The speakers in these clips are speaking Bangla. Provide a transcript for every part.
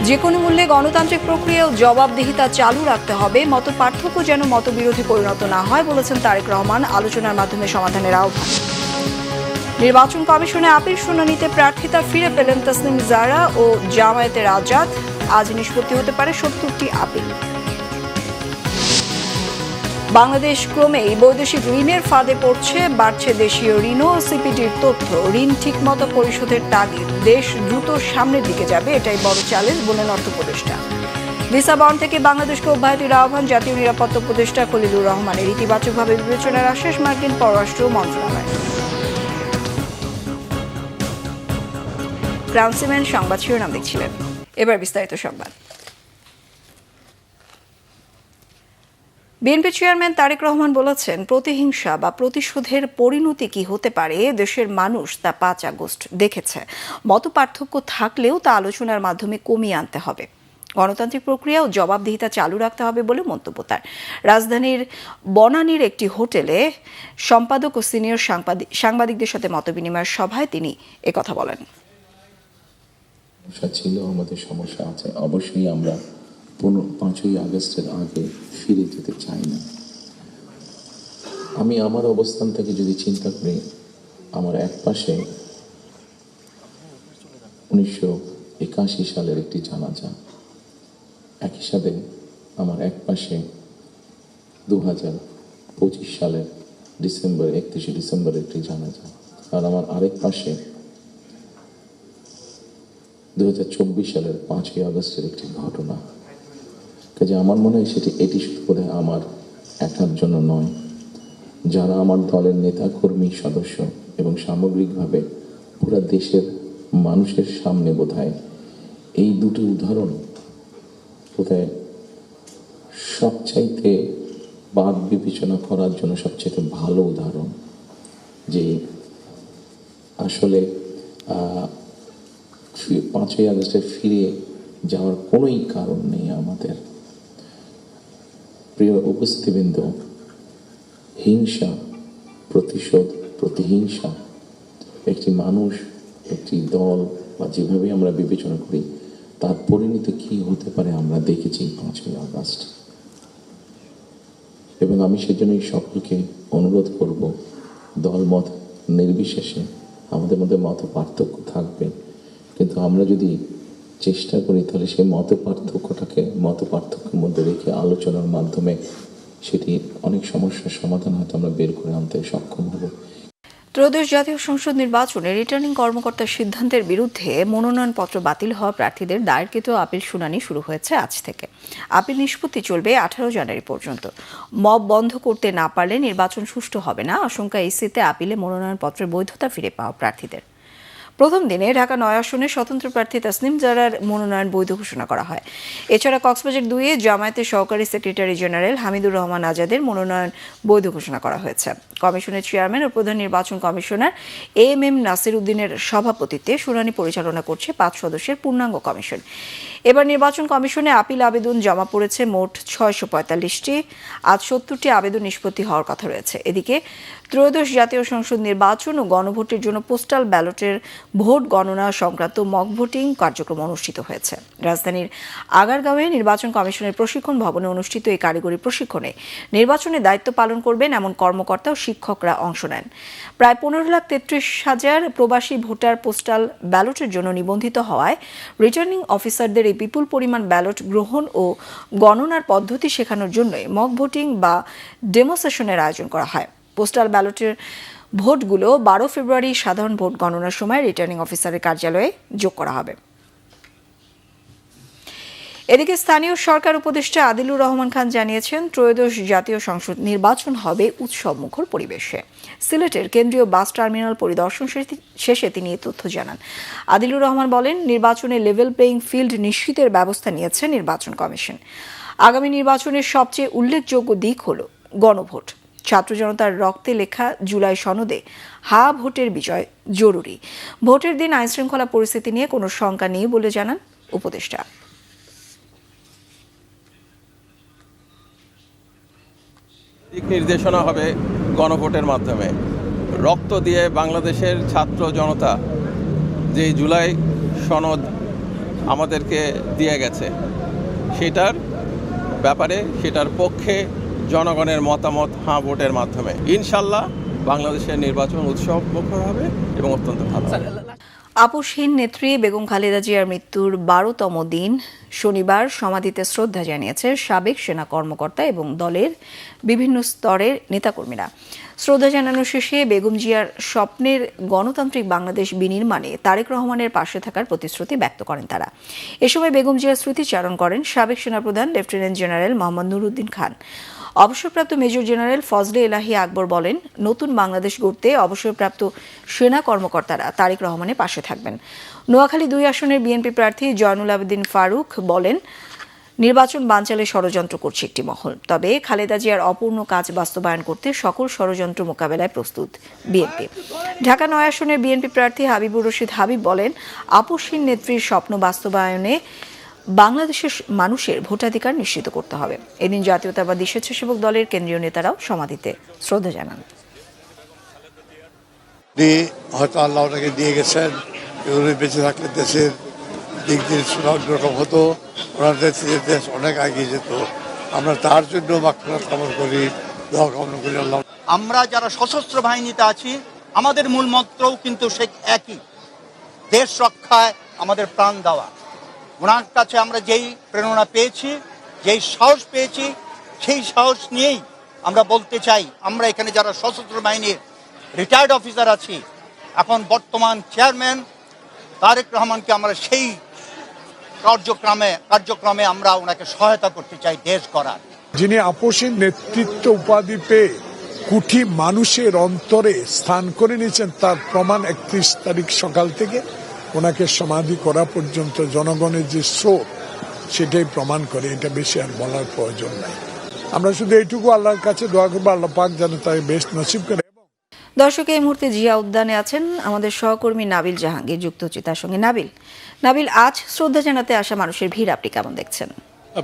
যে কোনো মূল্যে গণতান্ত্রিক প্রক্রিয়া ও জবাবদিহিতা চালু রাখতে হবে, মত পার্থক্য যেন মতবিরোধী পরিণত না হয় বলেছেন তারেক রহমান। আলোচনার মাধ্যমে সমাধানের আহ্বান। নির্বাচন কমিশনে আপিল শুনানিতে প্রার্থিতা ফিরে পেলেন তাসনিম জারা ও জামায়াতের আজাদ। আজ নিষ্পত্তি হতে পারে 70টি আপিল। বাংলাদেশ ক্রমেই বৈদেশিক ঋণের ফাঁদে পড়ছে, বাড়ছে দেশীয় ঋণ ও সিপিডির তথ্য। ঋণ ঠিকমতো পরিশোধের তাগিদ, দেশ দ্রুত সামনের দিকে যাবে, এটাই বড় চ্যালেঞ্জ বলেন অর্থ উপদেষ্টা। ভিসা বন্ড থেকে বাংলাদেশকে অব্যাহতির আহ্বান জাতীয় নিরাপত্তা উপদেষ্টা খলিলুর রহমানের। ইতিবাচকভাবে বিবেচনার আশ্বাস মার্কিন পররাষ্ট্র মন্ত্রণালয়। ক্রাউনসিম্যান সংবাদ শিরোনাম দেখছিলেন, এবার বিস্তারিত সংবাদ। বিএনপি চেয়ারম্যান তারেক রহমান বলেছেন, প্রতিহিংসা বা প্রতিশোধের পরিণতি কি হতে পারে দেশের মানুষ তা 5 আগস্ট দেখেছে। মতপার্থক্য থাকলেও তা আলোচনার মাধ্যমে কমিয়ে আনতে হবে। গণতান্ত্রিক প্রক্রিয়া ও জবাবদিহিতা চালু রাখতে হবে বলে মন্তব্য তার। রাজধানীর বনানীর একটি হোটেলে সম্পাদক ও সিনিয়র সাংবাদিকদের সাথে মতবিনিময়ের সভায় তিনি একথা বলেন। ছিল, আমাদের সমস্যা আছে, অবশ্যই আমরা 5ই আগস্টের আগে ফিরে যেতে চাই না। আমি আমার অবস্থান থেকে যদি চিন্তা করি, আমার এক পাশে 1981 সালের একটি জানাজা, একই সাথে আমার এক পাশে 2025 সালের 31 ডিসেম্বরের একটি জানাজা, আর আমার আরেক পাশে 2024 সালের 5ই আগস্টের একটি ঘটনা। কাজে আমার মনে হয় এটি শুধু করে আমার একার জন্য নয়, যারা আমার দলের নেতা কর্মী সদস্য এবং সামগ্রিকভাবে পুরো দেশের মানুষের সামনে বোধহয় এই দুটি উদাহরণ বোধহয় সবচাইতে বাদ বিবেচনা করার জন্য সবচাইতে ভালো উদাহরণ, যে আসলে 5ই আগস্টে ফিরে যাওয়ার কোনোই কারণ নেই আমাদের। প্রিয় উপস্থিতিবৃন্দ, হিংসা, প্রতিশোধ, প্রতিহিংসা একটি মানুষ, একটি দল বা যেভাবে আমরা বিবেচনা করি তার পরিণতি কি হতে পারে আমরা দেখেছি 5ই আগস্ট। এবং আমি সেজন্যই সকলকে অনুরোধ করব, দলমত নির্বিশেষে আমাদের মধ্যে মত পার্থক্য থাকবে, কিন্তু আমরা যদি চেষ্টা করি তাহলে সেই মত পার্থক্যের মধ্যে রেখে আলোচনার মাধ্যমে সেটি অনেক সমস্যার সমাধান হয়তো আমরা বের করে আনতে সক্ষম হব। ত্রয়োদশ জাতীয় সংসদ নির্বাচনে রিটার্নিং কর্মকর্তার সিদ্ধান্তের বিরুদ্ধে মনোনয়নপত্র বাতিল হওয়া প্রার্থীদের দায়েরকৃত আপিল শুনানি শুরু হয়েছে আজ থেকে। আপিল নিষ্পত্তি চলবে 18 জানুয়ারি পর্যন্ত। মব বন্ধ করতে না পারলে নির্বাচন সুষ্ঠু হবে না, আশঙ্কা ইসিতে আপিলে মনোনয়নপত্রের বৈধতা ফিরে পাওয়া প্রার্থীদের। প্রথম দিনে ঢাকা 9 আসনে স্বতন্ত্র প্রার্থী তাসনিম জারার মনোনয়ন বৈধ ঘোষণা করা হয়। এছাড়া কক্সবাজার 2-এ জামায়াতের সহকারী সেক্রেটারি জেনারেল হামিদুর রহমান আজাদের মনোনয়ন বৈধ ঘোষণা করা হয়েছে। কমিশনের চেয়ারম্যান ও প্রধান নির্বাচন কমিশনার এম নাসির উদ্দিনের সভাপতিত্বে শুনানি পরিচালনা করছে 5 সদস্যের পূর্ণাঙ্গ কমিশন। এবার নির্বাচন কমিশনে আপিল আবেদন জমা পড়েছে মোট 645টি। আজ 70টি আবেদন নিষ্পত্তি হওয়ার কথা রয়েছে। এদিকে ত্রয়োদশ জাতীয় সংসদ নির্বাচন ও গণভোটের জন্য পোস্টাল ব্যালটের ভোট গণনা সংক্রান্ত মক ভোটিং কার্যক্রম অনুষ্ঠিত হয়েছে। রাজধানীর আগারগাঁওয়ে নির্বাচন কমিশনের প্রশিক্ষণ ভবনে অনুষ্ঠিত এই কারিগরি প্রশিক্ষণে নির্বাচনের দায়িত্ব পালন করবেন এমন কর্মকর্তা ও শিক্ষকরা অংশ নেন। প্রায় 15,33,000 প্রবাসী ভোটার পোস্টাল ব্যালটের জন্য নিবন্ধিত হওয়ায় রিটার্নিং অফিসারদের এই বিপুল পরিমাণ ব্যালট গ্রহণ ও গণনার পদ্ধতি শেখানোর জন্য মক ভোটিং বা ডেমো সেশনের আয়োজন করা হয়। পোস্টাল ব্যালটের ভোটগুলো 12 ফেব্রুয়ারি সাধারণ ভোট গণনার সময় রিটার্নিং অফিসারের কার্যালয়ে যোগ করা হবে। এদিকে স্থানীয় সরকার উপদেষ্টা আদিলুর রহমান খান জানিয়েছেন, ত্রয়োদশ জাতীয় সংসদ নির্বাচন হবে উৎসবমুখর পরিবেশে। সিলেটের কেন্দ্রীয় বাস টার্মিনাল পরিদর্শন শেষে তিনি এই তথ্য জানান। আদিলুর রহমান বলেন, নির্বাচনে লেভেল প্লেইং ফিল্ড নিশ্চিতের ব্যবস্থা নিয়েছে নির্বাচন কমিশন। আগামী নির্বাচনের সবচেয়ে উল্লেখযোগ্য দিক হল গণভোট। ছাত্র জনতার রক্তে লেখা জুলাই সনদে হা ভোটের বিজয় জরুরি। ভোটের দিন আইনশৃঙ্খলা পরিস্থিতি নিয়ে কোনো শঙ্কা নেই বলে জানান উপদেষ্টা। দিক নির্দেশনা হবে গণভোটের মাধ্যমে। রক্ত দিয়ে বাংলাদেশের ছাত্র জনতা যে জুলাই সনদ আমাদেরকে দিয়ে গেছে, সেটার ব্যাপারে সেটার পক্ষে জনগণের মতামত হ্যাঁ ভোটের মাধ্যমে ইনশাল্লাহ বাংলাদেশের নির্বাচন উৎসব মুখর হবে এবং অত্যন্ত ভালো হবে। আপসহীন নেত্রী বেগম খালেদা জিয়ার মৃত্যুর 12তম দিন শনিবার সমাধিতে শ্রদ্ধা জানিয়েছে সাবেক সেনা কর্মকর্তা এবং দলের বিভিন্ন স্তরের নেতাকর্মীরা। শ্রদ্ধা জানানো শেষে বেগম জিয়ার স্বপ্নের গণতান্ত্রিক বাংলাদেশ বিনির্মাণে তারেক রহমানের পাশে থাকার প্রতিশ্রুতি ব্যক্ত করেন তারা। এ সময় বেগম জিয়ার স্মৃতিচারণ করেন সাবেক সেনাপ্রধান লেফটেন্যান্ট জেনারেল মোহাম্মদ নুরুদ্দিন খান। অবসরপ্রাপ্ত মেজর জেনারেল ফজলে এলাহি আকবর বলেন, নতুন বাংলাদেশ গড়তে অবসরপ্রাপ্ত সেনা কর্মকর্তারা তারেক রহমানের পাশে থাকবেন। নোয়াখালী 2 আসনের বিএনপি প্রার্থী জয়নুল আবেদিন ফারুক বলেন, নির্বাচন বানচালে ষড়যন্ত্র করছে একটি মহল, তবে খালেদা জিয়ার অপূর্ণ কাজ বাস্তবায়ন করতে সকল ষড়যন্ত্র মোকাবেলায় প্রস্তুত বিএনপি। ঢাকা 9 আসনের বিএনপি প্রার্থী হাবিবুর রশিদ হাবিব বলেন, আপসহীন নেত্রীর স্বপ্ন বাস্তবায়নে বাংলাদেশের মানুষের ভোটাধিকার নিশ্চিত করতে হবে। এদিন জাতীয়তাবাদী স্বেচ্ছাসেবক দলের কেন্দ্রীয় নেতারাও সমাধিতে শ্রদ্ধা জানান। হয়তো আল্লাহ ওনাকে দিয়ে গেছেন, এগুলো বেঁচে থাকলে দেশের দিক দিয়ে সুরক্ষম হতো, ওনাদের দেশ অনেক এগিয়ে যেত। আমরা তার জন্য মাগফিরাত কামনা করি, দোয়া কামনা করি। আল্লাহ, আমরা যারা সশস্ত্র বাহিনীতে আছি আমাদের মূল মন্ত্রও কিন্তু সে একই, দেশ রক্ষায় আমাদের প্রাণ দেওয়া। ওনার কাছে আমরা যেই প্রেরণা পেয়েছি, যেই সাহস পেয়েছি, সেই সাহস নিয়েই আমরা বলতে চাই, আমরা এখানে যারা সশস্ত্র বাহিনীর রিটায়ার্ড অফিসার আছি, এখন বর্তমান চেয়ারম্যান তারেক রহমানকে আমরা সেই কার্যক্রমে আমরা ওনাকে সহায়তা করতে চাই দেশ গড়ার। যিনি আপসহীন নেতৃত্ব উপাধি পেয়ে কোটি মানুষের অন্তরে স্থান করে নিয়েছেন, তার প্রমাণ 31 তারিখ সকাল থেকে ওনাকে সমাধি করা পর্যন্ত জনগণের যে স্রোত, সেটাই প্রমাণ করে। এটা বেশি আর বলার প্রয়োজন নাই। আমরা শুধু এইটুকু আল্লাহর কাছে দোয়া করবো, আল্লাহ পাক যেন তাকে বেশ নসিব করে। দর্শক, এই মুহূর্তে জিয়া উদ্যানে আছেন আমাদের সহকর্মী নাবিল জাহাঙ্গীর, যুক্ত হচ্ছে তার সঙ্গে। নাবিল, আজ শ্রদ্ধা জানাতে আসা মানুষের ভিড় আপনি কেমন দেখছেন?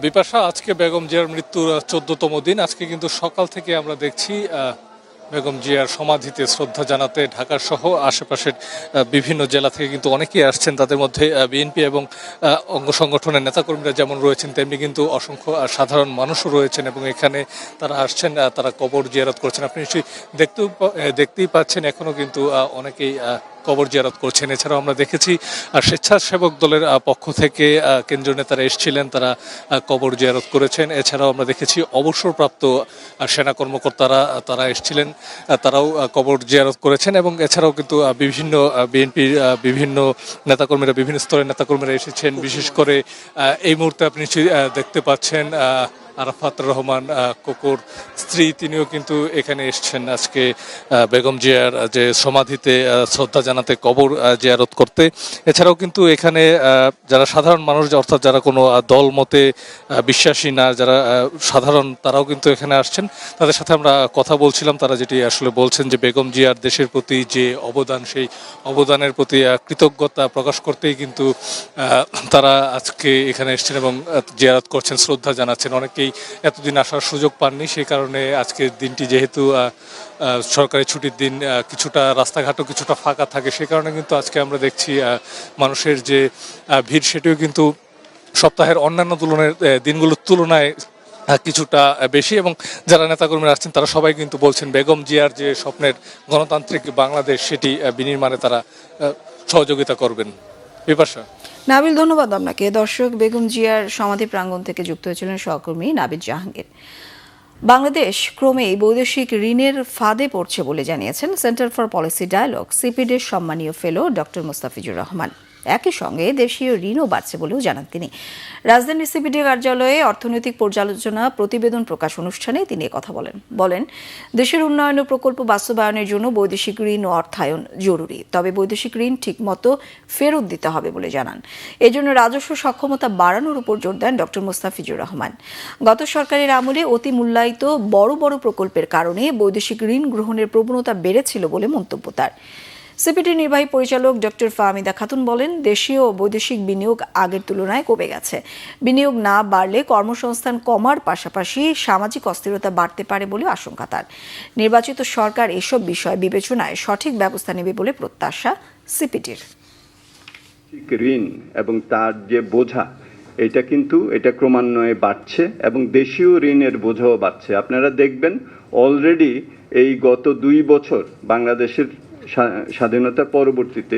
বিপাশা, আজকে বেগম জিয়ার মৃত্যুর 14তম দিন। আজকে কিন্তু সকাল থেকে আমরা দেখছি বেগম জিয়ার সমাধিতে শ্রদ্ধা জানাতে ঢাকা সহ আশেপাশের বিভিন্ন জেলা থেকে কিন্তু অনেকেই আসছেন। তাদের মধ্যে বিএনপি এবং অঙ্গ সংগঠনের নেতাকর্মীরা যেমন রয়েছেন, তেমনি কিন্তু অসংখ্য সাধারণ মানুষও রয়েছেন এবং এখানে তারা আসছেন, তারা কবর জিয়ারত করছেন। আপনি নিশ্চয়ই দেখতেই পাচ্ছেন এখনো কিন্তু অনেকেই কবর জিয়ারত করছেন। এছাড়াও আমরা দেখেছি স্বেচ্ছাসেবক দলের পক্ষ থেকে কেন্দ্রীয় নেতারা এসেছিলেন, তারা কবর জিয়ারত করেছেন। এছাড়াও আমরা দেখেছি অবসরপ্রাপ্ত সেনা কর্মকর্তারা তারা এসেছিলেন, তারাও কবর জিয়ারত করেছেন। এবং এছাড়াও কিন্তু বিভিন্ন বিএনপির বিভিন্ন নেতাকর্মীরা, বিভিন্ন স্তরের নেতাকর্মীরা এসেছেন। বিশেষ করে এই মুহূর্তে আপনি নিশ্চয়ই দেখতে পাচ্ছেন আরাফাত রহমান কোকোর স্ত্রী, তিনিও কিন্তু এখানে এসছেন আজকে বেগম জিয়ার যে সমাধিতে শ্রদ্ধা জানাতে, কবর জিয়ারত করতে। এছাড়াও কিন্তু এখানে যারা সাধারণ মানুষ, অর্থাৎ যারা কোনো দল মতে বিশ্বাসী না, যারা সাধারণ, তারাও কিন্তু এখানে আসছেন। তাদের সাথে আমরা কথা বলছিলাম, তারা যেটি আসলে বলছেন যে বেগম জিয়ার দেশের প্রতি যে অবদান, সেই অবদানের প্রতি কৃতজ্ঞতা প্রকাশ করতেই কিন্তু তারা আজকে এখানে এসছেন এবং জিয়ারত করছেন, শ্রদ্ধা জানাচ্ছেন। অনেকেই এতদিন আসার সুযোগ পাননি, সেই কারণে আজকের দিনটি যেহেতু সরকারি ছুটির দিন, কিছুটা রাস্তাঘাটও কিছুটা ফাঁকা থাকে, সে কারণে কিন্তু আজকে আমরা দেখছি মানুষের যে ভিড়, সেটিও কিন্তু সপ্তাহের অন্যান্য দিনগুলোর তুলনায় কিছুটা বেশি। এবং যারা নেতাকর্মীরা আসছেন তারা সবাই কিন্তু বলছেন বেগম জিয়ার যে স্বপ্নের গণতান্ত্রিক বাংলাদেশ, সেটি বিনির্মাণে তারা সহযোগিতা করবেন। বিপাশা। নাবিল, ধন্যবাদ আপনাকে। দর্শক, বেগম জিয়ার সমাধি প্রাঙ্গণ থেকে যুক্ত হয়েছিলেন সহকর্মী নাবিল জাহাঙ্গীর। বাংলাদেশ ক্রমেই বৈদেশিক ঋণের ফাঁদে পড়ছে বলে জানিয়েছেন সেন্টার ফর পলিসি ডায়ালগ সিপিডির সম্মানীয় ফেলো ডক্টর মুস্তাফিজুর রহমান। একই সঙ্গে দেশীয় ঋণও বাড়ছে বলেও জানান তিনি। রাজধানীর সিপিডি কার্যালয়ে অর্থনৈতিক পর্যালোচনা প্রতিবেদন প্রকাশ অনুষ্ঠানে তিনি কথা বলেন দেশের উন্নয়ন ও প্রকল্প বাস্তবায়নের জন্য বৈদেশিক ঋণ ও অর্থায়ন জরুরি, তবে বৈদেশিক ঋণ ঠিকমতো ফেরত দিতে হবে বলে জানান। এজন্য রাজস্ব সক্ষমতা বাড়ানোর উপর জোর দেন ডক্টর মুস্তাফিজুর রহমান। গত সরকারের আমলে অতি মূল্যায়িত বড় বড় প্রকল্পের কারণে বৈদেশিক ঋণ গ্রহণের প্রবণতা বেড়েছিল বলে মন্তব্য তার। সিপিডির নির্বাহী পরিচালক ডক্টর ফাহমিদা খাতুন বলেন, দেশীয় ও বৈদেশিক বিনিয়োগ আগের তুলনায় কমে গেছে। বিনিয়োগ না বাড়লে কর্মসংস্থান কমার পাশাপাশি সামাজিক অস্থিরতা বাড়তে পারে বলে আশঙ্কা তার। নির্বাচিত সরকার এসব বিষয় বিবেচনায় সঠিক ব্যবস্থা নেবে বলে প্রত্যাশা সিপিডির। ঋণ এবং তার যে বোঝা এটা ক্রমান্বয়ে বাড়ছে এবং দেশীয় ঋণের বোঝাও বাড়ছে। আপনারা দেখবেন অলরেডি এই গত 2 বছর বাংলাদেশের স্বাধীনতার পরবর্তীতে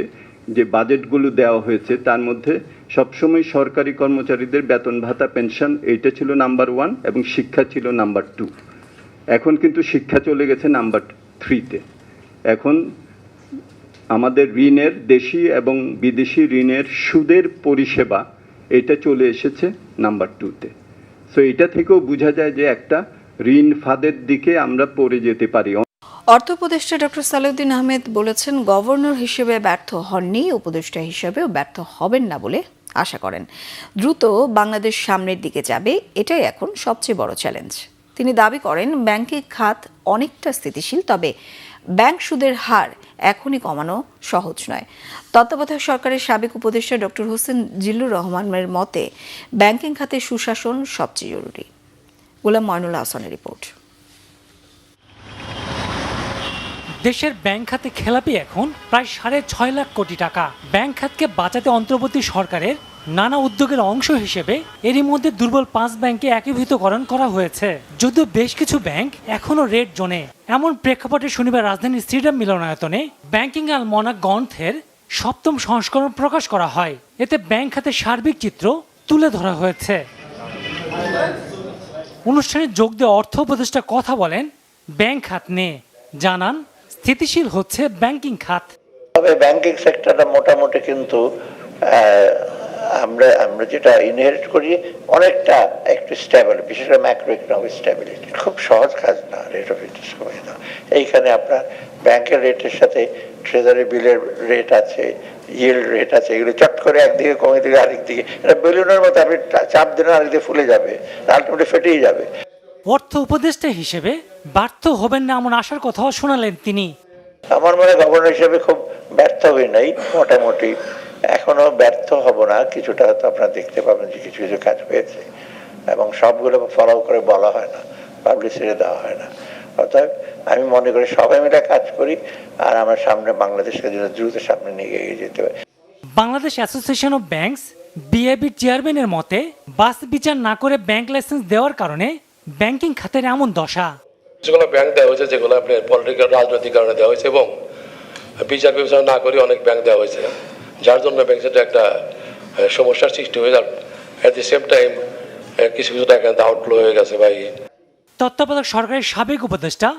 যে বাজেটগুলো দেওয়া হয়েছে তার মধ্যে সবসময় সরকারি কর্মচারীদের বেতন ভাতা পেনশন এইটা ছিল নাম্বার 1 এবং শিক্ষা ছিল নাম্বার 2। এখন কিন্তু শিক্ষা চলে গেছে নাম্বার 3-তে। এখন আমাদের ঋণের দেশি এবং বিদেশি ঋণের সুদের পরিষেবা এটা চলে এসেছে নাম্বার 2-তে। সো এটা থেকেও বোঝা যায় যে একটা ঋণ ফাঁদের দিকে আমরা পড়ে যেতে পারি। অর্থ উপদেষ্টা ডক্টর সালেউদ্দিন আহমেদ বলেছেন, গভর্নর হিসেবে ব্যর্থ হননি, উপদেষ্টা হিসেবেও ব্যর্থ হবেন না বলে আশা করেন। দ্রুত বাংলাদেশ সামনের দিকে যাবে, এটাই এখন সবচেয়ে বড় চ্যালেঞ্জ। তিনি দাবি করেন, ব্যাংকিং খাত অনেকটা স্থিতিশীল, তবে ব্যাংক সুদের হার এখনই কমানো সহজ নয়। তত্ত্বাবধায়ক সরকারের সাবেক উপদেষ্টা ডক্টর হোসেন জিল্লুর রহমানের মতে ব্যাংকিং খাতে সুশাসন সবচেয়ে জরুরি। গোলাম ময়নুল হাসানের রিপোর্ট। দেশের ব্যাংক খাতে খেলাপি এখন প্রায় 6.5 লাখ কোটি টাকা। ব্যাংক খাতকে বাঁচাতে অন্তর্বর্তী সরকারের নানা উদ্যোগের অংশ হিসেবে এরই মধ্যে দুর্বল 5 ব্যাংকে একীভূতকরণ করা হয়েছে, যদিও বেশ কিছু ব্যাংক এখনো রেড জোনে। এমন প্রেক্ষাপটে শনিবার রাজধানীর স্টেডিয়াম মিলনায়তনে ব্যাংকিং আলমনাক গ্রন্থের 7ম সংস্করণ প্রকাশ করা হয়। এতে ব্যাংক খাতের সার্বিক চিত্র তুলে ধরা হয়েছে। অনুষ্ঠানে যোগ দিয়ে অর্থ উপদেষ্টা কথা বলেন ব্যাংক খাত নিয়ে, জানান স্থিতিশীল হচ্ছে ব্যাংকিং খাত। তবে ব্যাংকিং সেক্টরটা মোটামুটি কিন্তু আমরা যেটা ইনহেরিট করি অনেকটা একটু স্টেবল, বিশেষ করে ম্যাক্রো ইকোনমিক স্টেবিলিটি। খুব সহজ কাজ না রেট অফ ইন্টারেস্ট কমিয়ে দেওয়া। এইখানে আপনার ব্যাংকের রেটের সাথে ট্রেজারি বিলের রেট আছে, ইয়েল্ড রেট আছে, এগুলো চট করে একদিকে কমিয়ে দিলে আরেক দিকে, এটা বেলুনের মতো আপনি চাপ দিলে আরেকদিকে ফুলে যাবে, আলটিমেটলি ফেটেই যাবে। অর্থ উপদেষ্টা হিসেবে ব্যর্থ হবেন না এমন আশার কথাও শোনালেন তিনি। আমার মনে গভর্নর হিসেবে খুব ব্যর্থ হই নাই, মোটামুটি এখনো ব্যর্থ হব না। কিছুটা হয়তো আপনারা দেখতে পাবেন যে কিছু কিছু কাজ হয়েছে এবং সবগুলো ফলো করে বলা হয় না, পাবলিসিটি দেওয়া হয় না। অর্থাৎ আমি মনে করি সবাই মিলে কাজ করি আর আমরা সামনে বাংলাদেশকে দ্রুত সামনে নিয়ে এগিয়ে যেতে পারি। বাংলাদেশ অ্যাসোসিয়েশন অফ ব্যাংকস বিএবির চেয়ারম্যানের মতে বাস বিচার না করে ব্যাংক লাইসেন্স দেওয়ার কারণে ব্যাংকিং খাতের এমন দশা। যেগুলো ব্যাংক দেওয়া হয়েছে, যেগুলো আপনার পলিটিক্যাল রাজনৈতিক কারণে দেওয়া হয়েছে এবং বিচার বিবেচনা না করে অনেক ব্যাংক দেওয়া হয়েছে, যার জন্য ব্যাংক সেটা একটা সমস্যার সৃষ্টি হয়ে যাবে। অ্যাট দি সেম টাইম কিছু কিছু টাকা আউটফ্লো হয়ে গেছে ভাই। তত্ত্বাবধায়ক সরকারের সাবেক উপদেষ্টা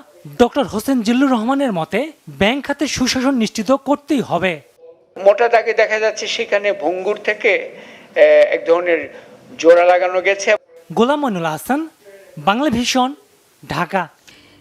ডক্টর হোসেন জিল্লুর রহমানের মতে ব্যাংক খাতে সুশাসন নিশ্চিত করতেই হবে। মোটা দাগে দেখা যাচ্ছে সেখানে ভঙ্গুর থেকে এক ধরনের জোড়া লাগানো গেছে। Golam Moinul Hasan, Bangla Vision, Dhaka.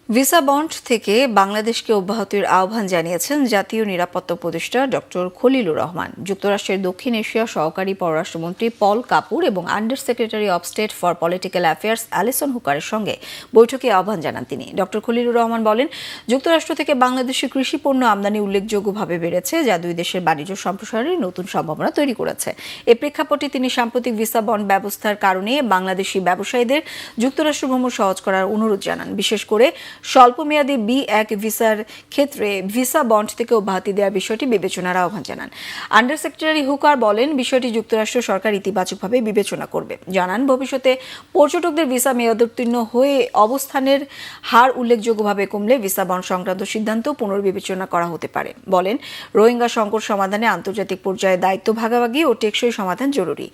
Visa bond থেকে বাংলাদেশকে অব্যাহতির আহ্বান জানিয়েছেন জাতীয় নিরাপত্তা উপদেষ্টা ডক্টর খলিলুর রহমান। যুক্তরাষ্ট্রের দক্ষিণ এশিয়া সহকারী পররাষ্ট্রমন্ত্রী পল কাপুর এবং under secretary of state for political affairs Allison হুকারের সঙ্গে বৈঠকে আহ্বান জানান তিনি। ডক্টর খলিলুর রহমান বলেন, যুক্তরাষ্ট্র থেকে বাংলাদেশে কৃষি পণ্য আমদানি উল্লেখযোগ্যভাবে বেড়েছে, যা দুই দেশের বাণিজ্য সম্প্রসারণের নতুন সম্ভাবনা তৈরি করেছে। এ প্রেক্ষাপটে তিনি সাম্প্রতিক ভিসা বন্ড ব্যবস্থার কারণে বাংলাদেশি ব্যবসায়ীদের যুক্তরাষ্ট্র ভ্রমণ সহজ করার অনুরোধ জানান। বিশেষ করে স্বল্পমেয়াদী B1 ভিসার ক্ষেত্রে ভিসা বন্ড থেকে অব্যাহতি দেওয়ার বিষয়টি বিবেচনার আহ্বান জানান। আন্ডার সেক্রেটারি হুকার বলেন, বিষয়টি যুক্তরাষ্ট্র সরকার ইতিবাচকভাবে বিবেচনা করবে। জানান, ভবিষ্যতে পর্যটকদের ভিসা মেয়াদোত্তীর্ণ হয়ে অবস্থানের হার উল্লেখযোগ্যভাবে কমলে ভিসা বন্ড সংক্রান্ত সিদ্ধান্ত পুনর্বিবেচনা করা হতে পারে। বলেন, রোহিঙ্গা সংকট সমাধানে আন্তর্জাতিক পর্যায়ে দায়িত্ব ভাগাভাগি ও টেকসই সমাধান জরুরি।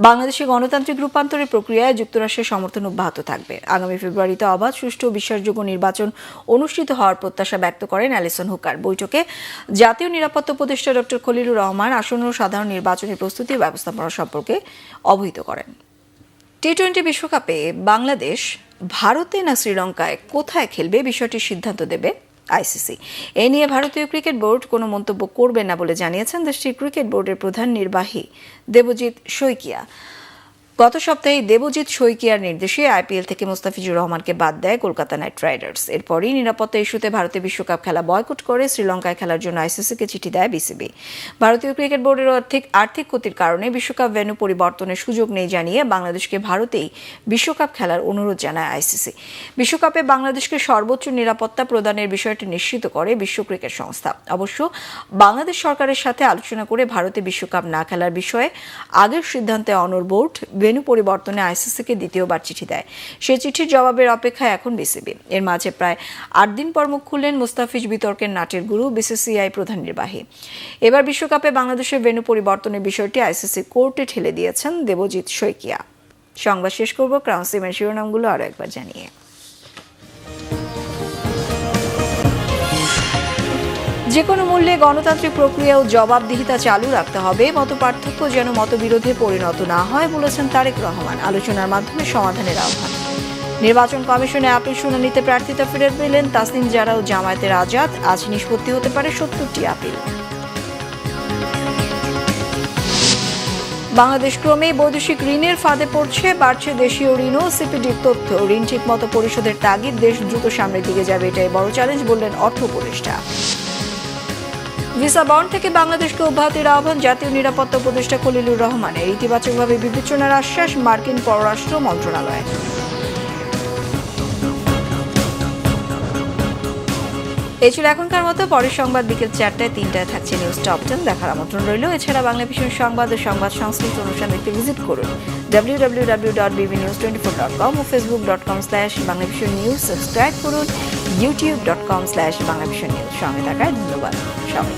বাংলাদেশের গণতান্ত্রিক রূপান্তরের প্রক্রিয়ায় যুক্তরাষ্ট্রের সমর্থন অব্যাহত থাকবে। আগামী ফেব্রুয়ারিতে অবাধ, সুষ্ঠু ও বিশ্বাসযোগ্য নির্বাচন অনুষ্ঠিত হওয়ার প্রত্যাশা ব্যক্ত করেন অ্যালিসন হুকার। বৈঠকে জাতীয় নিরাপত্তা উপদেষ্টা ডক্টর খলিলুর রহমান আসন্ন সাধারণ নির্বাচনী প্রস্তুতি ও ব্যবস্থাপনা সম্পর্কে অবহিত করেন। টি-20 বিশ্বকাপে বাংলাদেশ ভারতে না শ্রীলঙ্কায় কোথায় খেলবে বিষয়টির সিদ্ধান্ত দেবে আইসিসি। এ নিয়ে ভারতীয় ক্রিকেট বোর্ড কোনো মন্তব্য করবে না বলে জানিয়েছেন দেশটির ক্রিকেট বোর্ডের প্রধান নির্বাহী দেবজিৎ শইকিয়া। গত সপ্তাহে দেবজিৎ শইকিয়ার নির্দেশে আইপিএল থেকে মুস্তাফিজুর রহমানকে বাদ দেয় কলকাতা নাইট রাইডার্স। এরপরই নিরাপত্তা ইস্যুতে ভারতে বিশ্বকাপ খেলা বয়কট করে শ্রীলঙ্কায় খেলার জন্য আইসিসিকে চিঠি দেয় বিসিবি। ভারতীয় ক্রিকেট বোর্ডের আর্থিক ক্ষতির কারণে বিশ্বকাপ ভেন্যু পরিবর্তনের সুযোগ নেই জানিয়ে বাংলাদেশকে ভারতেই বিশ্বকাপ খেলার অনুরোধ জানায় আইসিসি। বিশ্বকাপে বাংলাদেশকে সর্বোচ্চ নিরাপত্তা প্রদানের বিষয়টি নিশ্চিত করে বিশ্ব ক্রিকেট সংস্থা। অবশ্য বাংলাদেশ সরকারের সাথে আলোচনা করে ভারতে বিশ্বকাপ না খেলার বিষয়ে আগের সিদ্ধান্তে অনড় বোর্ড ভেন্যু পরিবর্তনে আইসিসিকে দ্বিতীয়বার চিঠি দেয়। সে চিঠির জবাবের অপেক্ষায় এখন বিসিবি। এর মাঝে প্রায় 8 দিন পর মুখ খুললেন মুস্তাফিজ বিতর্কের নাটের গুরু বিসিসিআই প্রধান নির্বাহী। এবার বিশ্বকাপে বাংলাদেশের ভেন্যু পরিবর্তনের বিষয়টি আইসিসি কোর্টে ঠেলে দিয়েছেন দেবজিৎ শইকিয়া। সংবাদ শেষ করব ক্রাউন সিমের শিরোনামগুলো আরও একবার জানিয়ে। যে কোনো মূল্যে গণতান্ত্রিক প্রক্রিয়া ও জবাবদিহিতা চালু রাখতে হবে, মতপার্থক্য যেন মতবিরোধে পরিণত না হয় বলেছেন তারেক রহমান। আলোচনার মাধ্যমে সমাধানের আহ্বান। নির্বাচন কমিশনে আপিল শুনানিতে প্রার্থিতা ফিরে পেলেন তাসনিম জারা ও জামায়াতের আজাদ। আজ নিষ্পত্তি হতে পারে 70টি আপিল। বাংলাদেশ ক্রমেই বৈদেশিক ঋণের ফাঁদে পড়ছে, বাড়ছে দেশীয় ঋণ ও সিপিডির তথ্য। ঋণ ঠিকমতো পরিশোধের তাগিদ, দেশ দ্রুত সামনের দিকে যাবে, এটাই বড় চ্যালেঞ্জ বললেন অর্থ উপদেষ্টা। ভিসা বন্ড থেকে বাংলাদেশকে অব্যাহতির আহ্বান জাতীয় নিরাপত্তা উপদেষ্টা খলিলুর রহমানের। ইতিবাচকভাবে বিবেচনার আশ্বাস মার্কিন পররাষ্ট্র মন্ত্রণালয়। এই ছিল এখনকার মতো। পরের সংবাদ বিকেল 4টায় 3টায় থাকছে নিউজ টপ 10 দেখার আমন্ত্রণ রইল। এছাড়া বাংলা ভিশন সংবাদ ও সংবাদ সংশ্লিষ্ট অনুষ্ঠান দেখতে ভিজিট করুন www.bbnews24.com ও facebook.com/banglavisionnews। সাবস্ক্রাইব করুন youtube.com/banglavisionnews। সঙ্গে থাকায় ধন্যবাদ সবাই।